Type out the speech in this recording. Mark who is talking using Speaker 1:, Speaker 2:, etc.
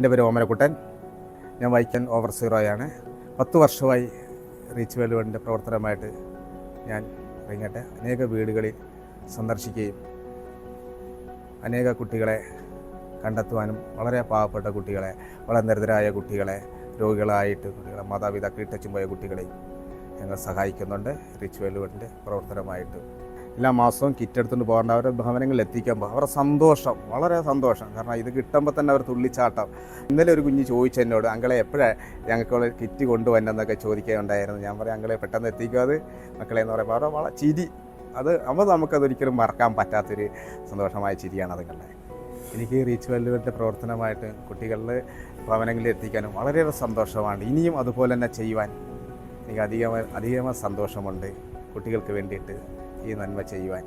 Speaker 1: എൻ്റെ പേര് ഓമനക്കുട്ടൻ. ഞാൻ വൈക്കം ഓവർ സീറോയാണ്. 10 വർഷമായി റീച്ച് വേൾഡ് ഫണ്ടിൻ്റെ പ്രവർത്തനമായിട്ട് ഞാൻ ഇറങ്ങട്ടെ. അനേക വീടുകളിൽ സന്ദർശിക്കുകയും അനേക കുട്ടികളെ കണ്ടെത്തുവാനും വളരെ പാവപ്പെട്ട കുട്ടികളെ, വളരെ ദരിദ്രരായ കുട്ടികളെ, രോഗികളായിട്ട് കുട്ടികളെ, മാതാപിതാക്കൾ ഇട്ടച്ചും പോയ കുട്ടികളെയും ഞങ്ങൾ സഹായിക്കുന്നുണ്ട്. റീച്ച് വേൾഡ് ഫണ്ടിൻ്റെ പ്രവർത്തനമായിട്ട് എല്ലാ മാസവും കിറ്റ് എടുത്തുകൊണ്ട് പോകേണ്ട അവരുടെ ഭവനങ്ങളിൽ എത്തിക്കുമ്പോൾ അവരുടെ സന്തോഷം, വളരെ സന്തോഷം. കാരണം ഇത് കിട്ടുമ്പോൾ തന്നെ അവർ തുള്ളിച്ചാട്ടം. ഇന്നലെ ഒരു കുഞ്ഞ് ചോദിച്ചു എന്നോട്, അങ്കളെ എപ്പോഴാണ് ഞങ്ങൾക്കുള്ള കിറ്റ് കൊണ്ടുവന്നെന്നൊക്കെ ചോദിക്കുകയുണ്ടായിരുന്നു. ഞാൻ പറയാം, അങ്കളെ പെട്ടെന്ന് എത്തിക്കും അത് മക്കളെ എന്ന് പറയുമ്പോൾ അവരുടെ വളരെ ചിരി, അപ്പോൾ നമുക്കതൊരിക്കലും മറക്കാൻ പറ്റാത്തൊരു സന്തോഷമായ ചിരിയാണ് അതുങ്ങളുടെ. എനിക്ക് റീച്ച് വേൾഡ് ഫണ്ടിൻ്റെ പ്രവർത്തനമായിട്ട് കുട്ടികളിൽ ഭവനങ്ങളിൽ എത്തിക്കാനും വളരെയേറെ സന്തോഷമാണ്. ഇനിയും അതുപോലെ തന്നെ ചെയ്യുവാൻ എനിക്ക് അധികമായി സന്തോഷമുണ്ട്. കുട്ടികൾക്ക് വേണ്ടിയിട്ട് ഈ നന്മ ചെയ്യുവാൻ